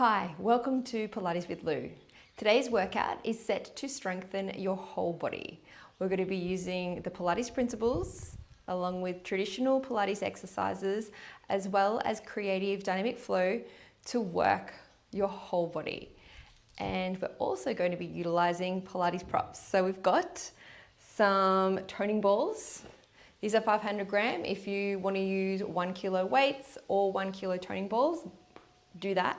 Hi, welcome to Pilates with Lou. Today's workout is set to strengthen your whole body. We're going to be using the Pilates principles along with traditional Pilates exercises as well as creative dynamic flow to work your whole body. And we're also going to be utilizing Pilates props. So we've got some toning balls. These are 500 gram. If you want to use 1 kilo weights or 1 kilo toning balls, do that.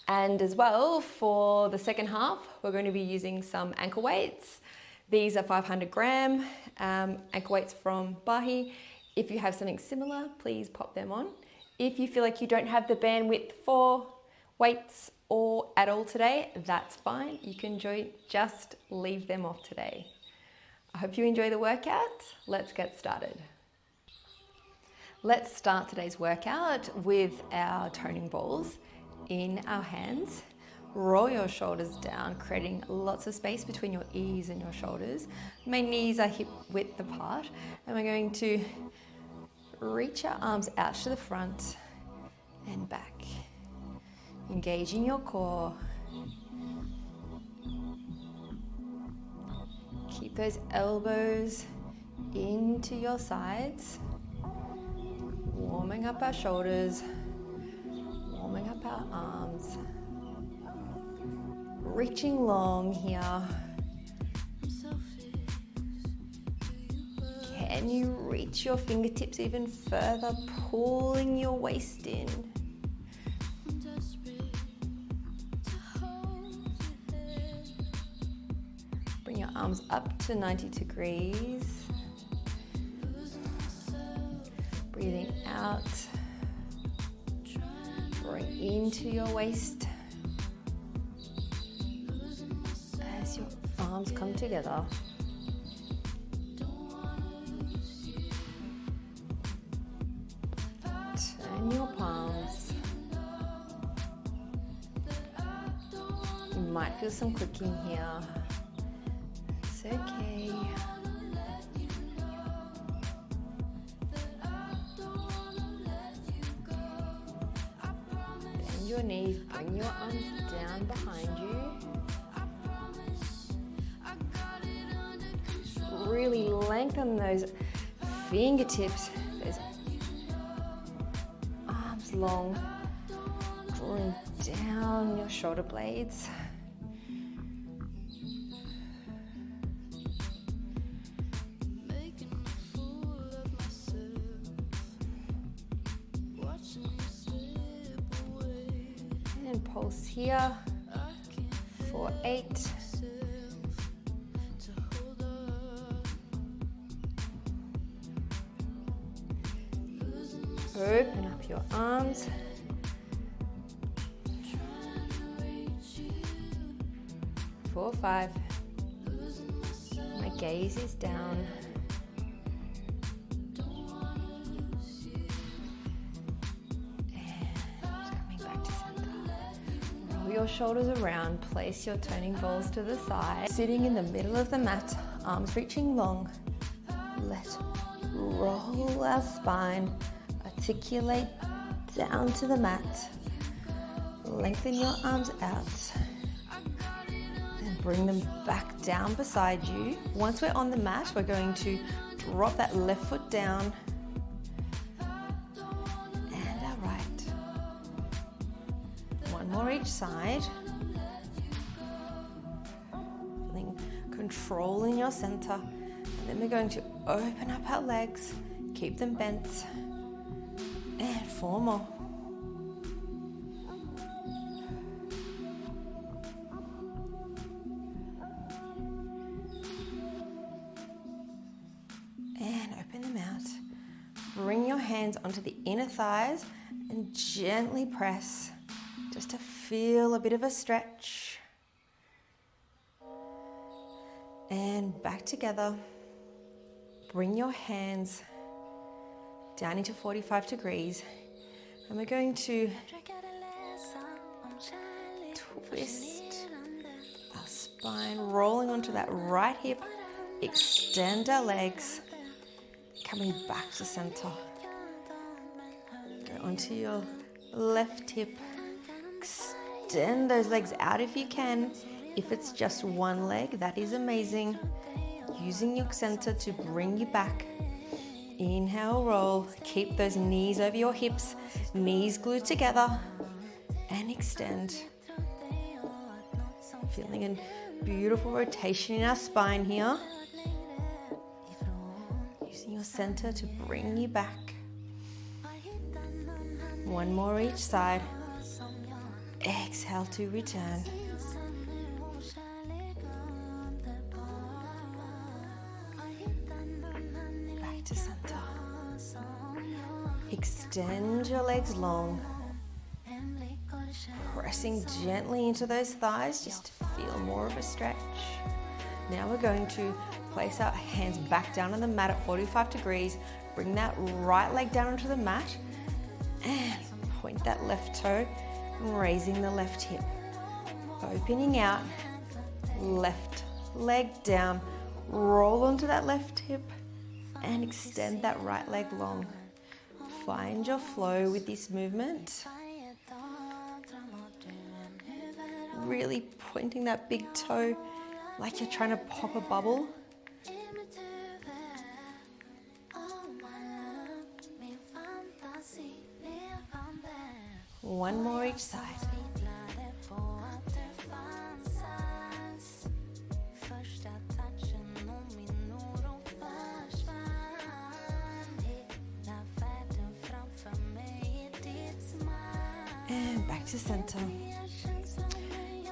And as well, for the second half, we're going to be using some ankle weights. These are 500 gram ankle weights from Bahi. If you have something similar, please pop them on. If you feel like you don't have the bandwidth for weights or at all today, that's fine. You can just leave them off today. I hope you enjoy the workout. Let's get started. Let's start today's workout with our toning balls in our hands. Roll your shoulders down, creating lots of space between your ears and your shoulders. My knees are hip width apart, and we're going to reach our arms out to the front and back. Engaging your core. Keep those elbows into your sides. Warming up our shoulders, warming up our arms. Reaching long here. Can you reach your fingertips even further, pulling your waist in? Bring your arms up to 90 degrees. Breathing out. Bring into your waist as your arms come together. Turn your palms. You might feel some clicking here. It's okay. Your knees, bring your arms down behind you. Really lengthen those fingertips, those arms long, drawing down your shoulder blades. And pulse here for 8. Open up your arms. For 5. My gaze is down. Your shoulders around, place your toning balls to the side. Sitting in the middle of the mat, arms reaching long. Let's roll our spine, articulate down to the mat. Lengthen your arms out and bring them back down beside you. Once we're on the mat, we're going to drop that left foot down and our right. One more each side. Feeling control in your center. And then we're going to open up our legs, keep them bent, and 4 more. And open them out. Bring your hands onto the inner thighs and gently press. Just to feel a bit of a stretch. And back together. Bring your hands down into 45 degrees. And we're going to twist our spine, rolling onto that right hip. Extend our legs. Coming back to center. Go onto your left hip. extend those legs out if you can. If it's just one leg, that is amazing. Using your center to bring you back. Inhale, roll. Keep those knees over your hips, knees glued together, and extend. Feeling a beautiful rotation in our spine here. Using your center to bring you back. One more each side. Exhale to return. Back to center. Extend your legs long. Pressing gently into those thighs just to feel more of a stretch. Now we're going to place our hands back down on the mat at 45 degrees. Bring that right leg down onto the mat and point that left toe and raising the left hip. Opening out, left leg down, roll onto that left hip and extend that right leg long. Find your flow with this movement. Really pointing that big toe like you're trying to pop a bubble. One more each side. And back to center.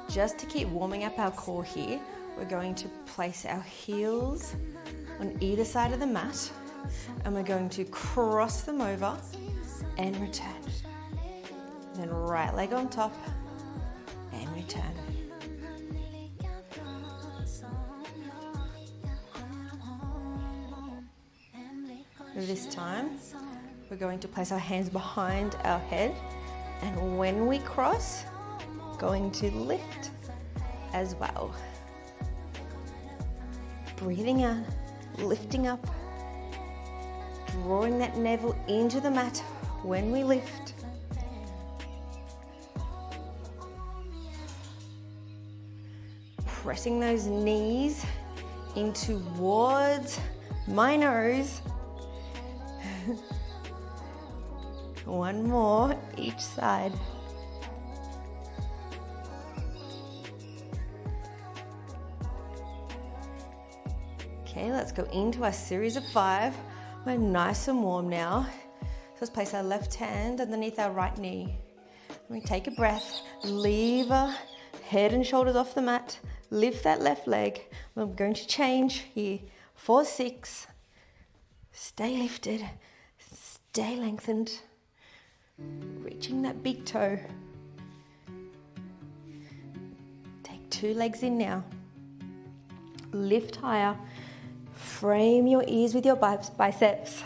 Just to keep warming up our core here, we're going to place our heels on either side of the mat and we're going to cross them over and return. Then right leg on top and return. This time, we're going to place our hands behind our head, and when we cross, going to lift as well. Breathing out, lifting up, drawing that navel into the mat when we lift. Pressing those knees in towards my nose. One more each side. Okay, let's go into our series of 5. We're nice and warm now. So let's place our left hand underneath our right knee. We take a breath, lever, head and shoulders off the mat, lift that left leg. We're going to change here. 4, 6. Stay lifted, stay lengthened. Reaching that big toe. Take 2 legs in now. Lift higher. Frame your ears with your biceps.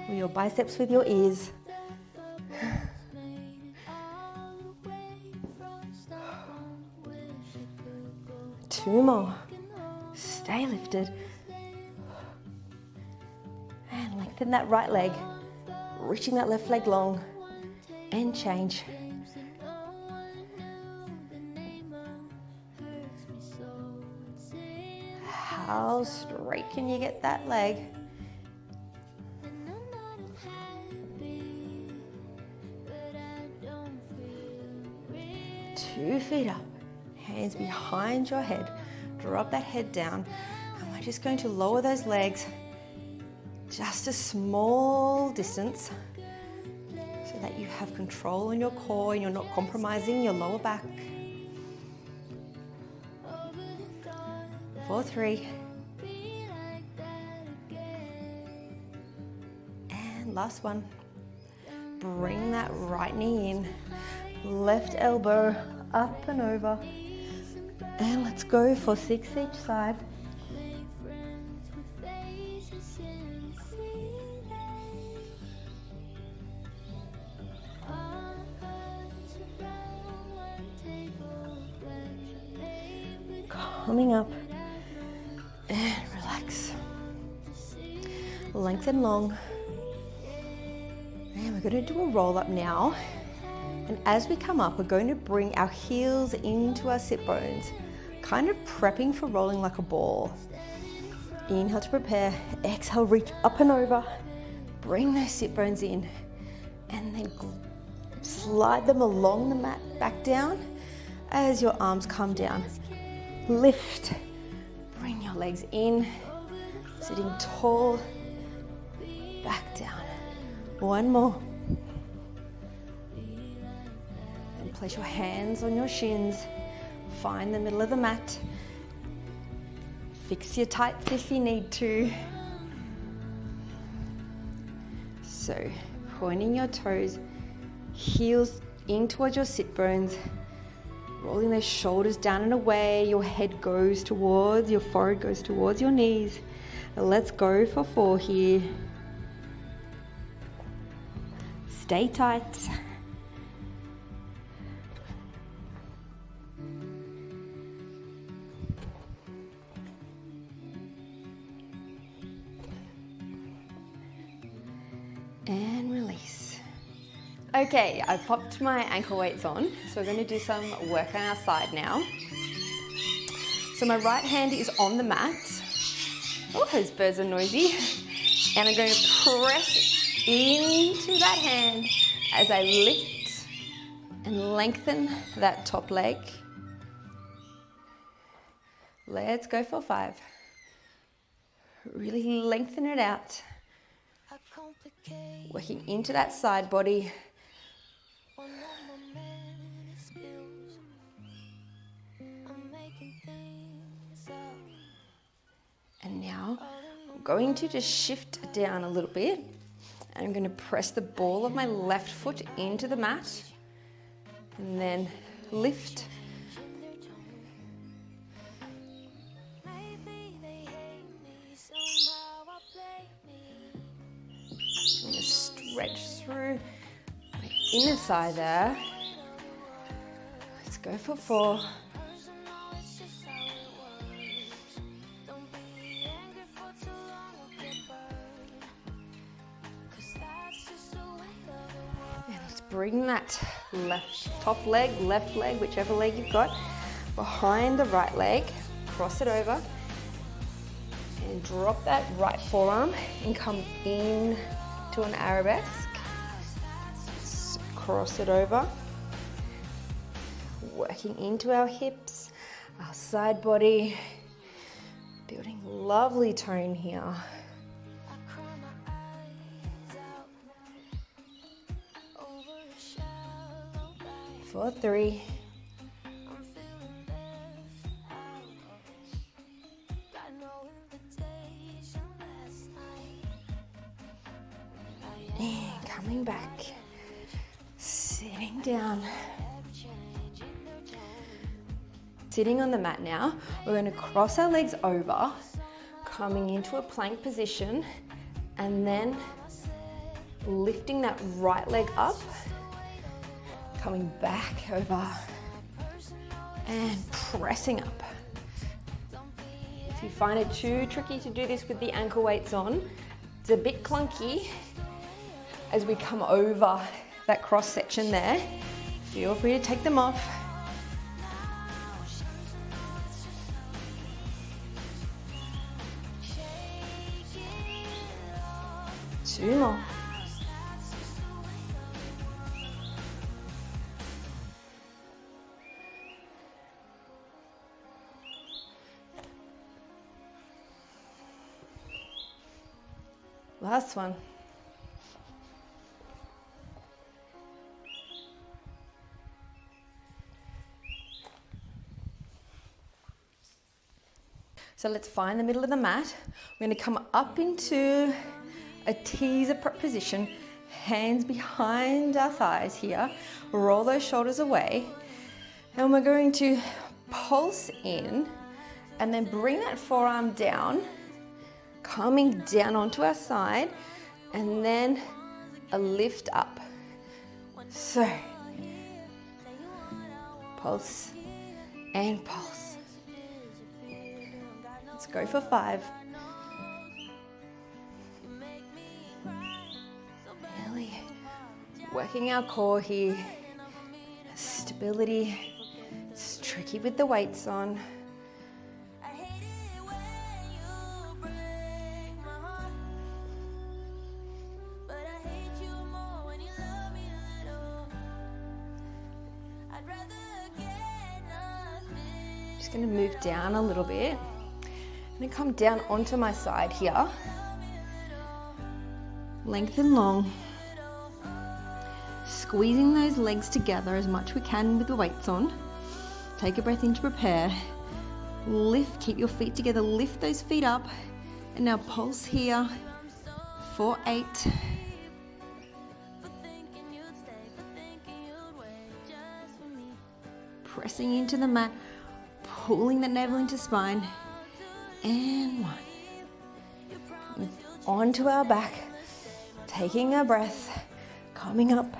Or your biceps with your ears. 2 more. Stay lifted. And lengthen that right leg. Reaching that left leg long. And change. How straight can you get that leg? Two feet up, hands behind your head. Drop that head down. And we're just going to lower those legs just a small distance so that you have control on your core and you're not compromising your lower back. 4, 3. And last one. Bring that right knee in. Left elbow up and over. And let's go for 6 each side. Coming up. And relax. Lengthen long. And we're going to do a roll up now. And as we come up, we're going to bring our heels into our sit bones, kind of prepping for rolling like a ball. Inhale to prepare, exhale, reach up and over, bring those sit bones in, and then slide them along the mat back down as your arms come down. Lift, bring your legs in, sitting tall, back down. One more. And place your hands on your shins, find the middle of the mat. Fix your tights if you need to. So, pointing your toes, heels in towards your sit bones, rolling those shoulders down and away, your head goes towards, your forehead goes towards your knees. Let's go for 4 here. Stay tight. And release. Okay, I popped my ankle weights on, so we're going to do some work on our side now. So my right hand is on the mat. Oh, those birds are noisy. And I'm going to press into that hand as I lift and lengthen that top leg. Let's go for 5. Really lengthen it out. Working into that side body. And now I'm going to just shift down a little bit. I'm going to press the ball of my left foot into the mat and then lift. Stretch through my inner side there. Let's go for 4. And let's bring that top leg, left leg, whichever leg you've got, behind the right leg. Cross it over and drop that right forearm and come in to an arabesque. Cross it over, working into our hips, our side body, building lovely tone here. For 3. And coming back, sitting down. Sitting on the mat now, we're going to cross our legs over, coming into a plank position, and then lifting that right leg up, coming back over, and pressing up. If you find it too tricky to do this with the ankle weights on, it's a bit clunky. As we come over that cross section there, feel free to take them off. Two more. Last one. So let's find the middle of the mat. We're going to come up into a teaser prep position, hands behind our thighs here, roll those shoulders away, and we're going to pulse in and then bring that forearm down, coming down onto our side, and then a lift up. So, pulse and pulse. Let's go for 5. Really Working our core here. Stability. It's tricky with the weights on. Just going to move down a little bit. I'm going to come down onto my side here. Lengthen long. Squeezing those legs together as much we can with the weights on. Take a breath in to prepare. Lift, keep your feet together, lift those feet up. And now pulse here for 8. Pressing into the mat, pulling the navel into spine. And 1. Onto our back, taking a breath, coming up.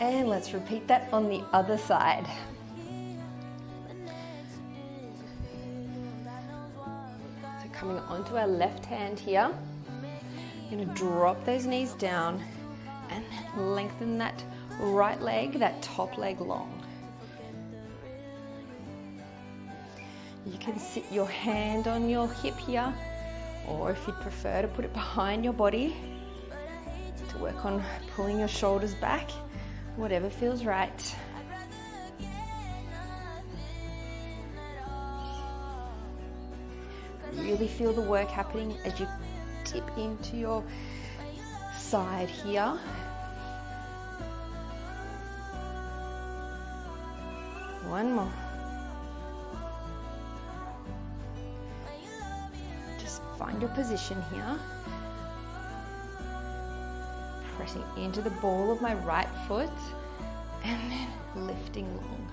And let's repeat that on the other side. So coming onto our left hand here, we're going to drop those knees down and lengthen that right leg, that top leg long. You can sit your hand on your hip here, or if you'd prefer to put it behind your body to work on pulling your shoulders back, whatever feels right. Really feel the work happening as you dip into your side here. One more. Just find your position here. Pressing into the ball of my right foot and then lifting long.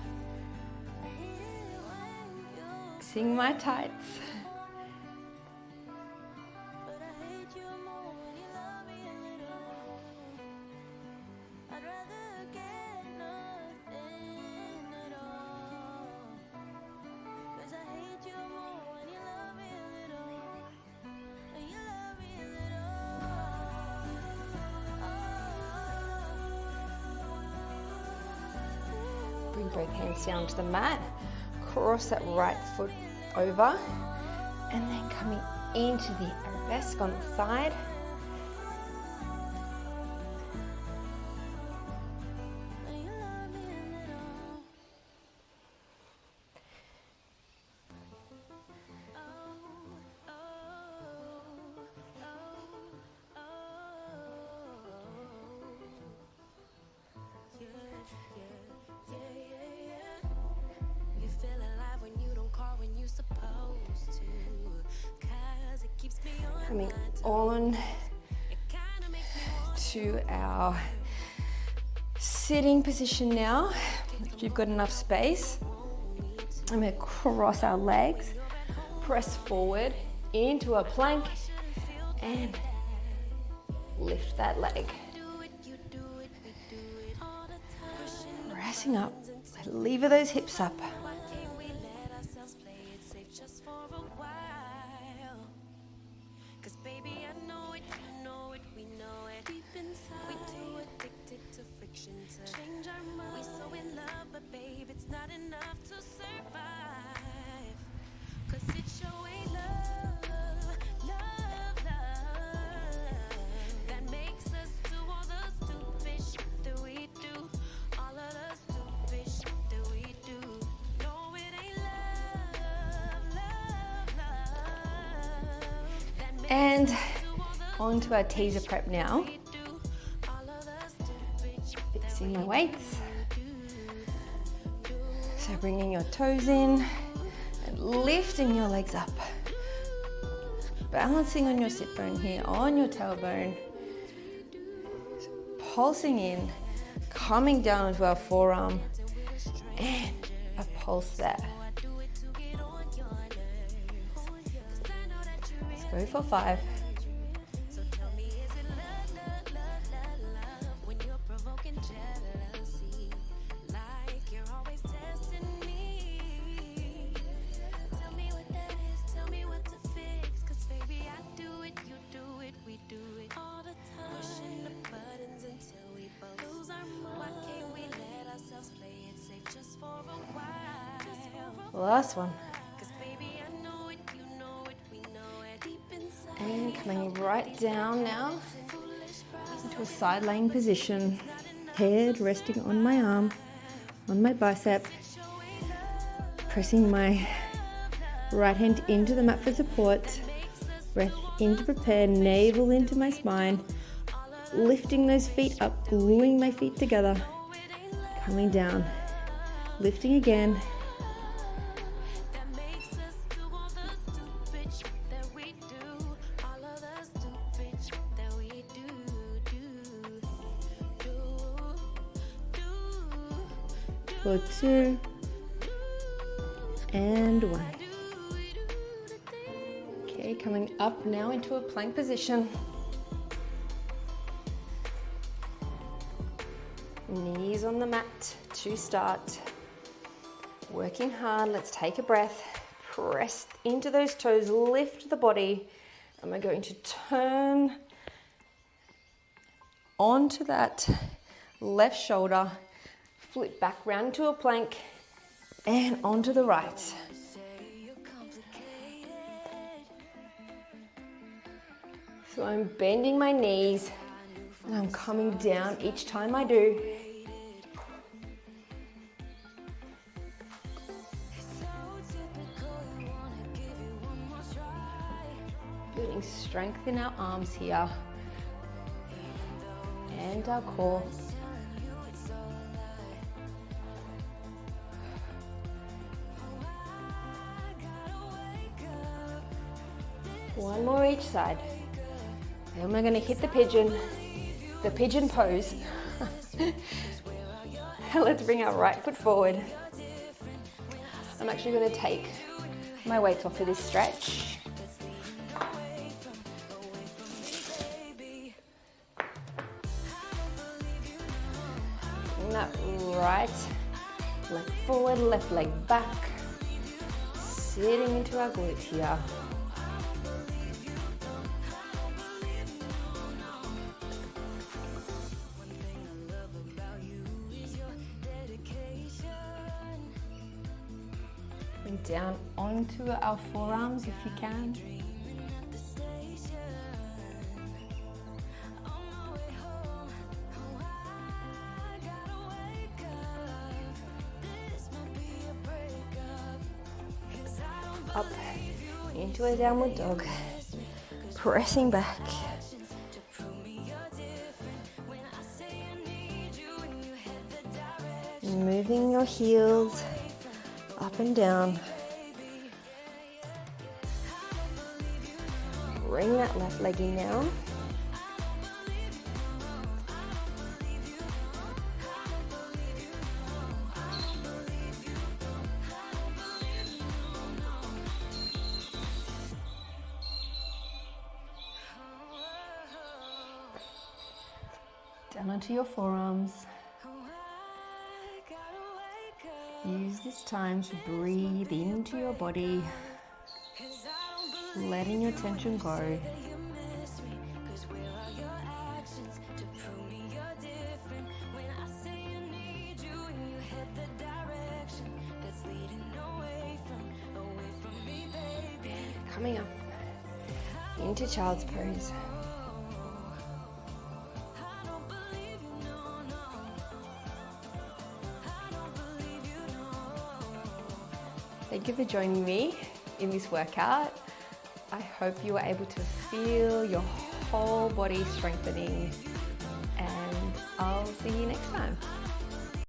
Fixing my tights. Bring both hands down to the mat, cross that right foot over, and then coming into the arabesque on the side. Coming on to our sitting position now. If you've got enough space, I'm going to cross our legs, press forward into a plank, and lift that leg. Pressing up, lever those hips up. And onto our teaser prep now. Fixing my weights. So bringing your toes in and lifting your legs up. Balancing on your sit bone here, on your tailbone. So pulsing in, coming down to our forearm, and a pulse there. Go for 5. Last one. And coming right down now into a side laying position. Head resting on my arm, on my bicep. Pressing my right hand into the mat for support. Breath in to prepare, navel into my spine. Lifting those feet up, gluing my feet together. Coming down, lifting again. For 2 and 1. Okay, coming up now into a plank position. Knees on the mat to start. Working hard, let's take a breath. Press into those toes, lift the body. And we're going to turn onto that left shoulder, flip back round to a plank and onto the right. So I'm bending my knees and I'm coming down each time I do. Building strength in our arms here and our core. One more each side. Then we're going to hit the pigeon pose. Let's bring our right foot forward. I'm actually going to take my weights off for this stretch. Bring that right leg forward, left leg back. Sitting into our glutes here. Down onto our forearms if you can. Up into a downward dog. Pressing back. Moving your heels up and down. Bring that left leg in now. Down onto your forearms. Use this time to breathe into your body, letting your tension go. Coming up into child's pose. Thank you for joining me in this workout. I hope you were able to feel your whole body strengthening, and I'll see you next time.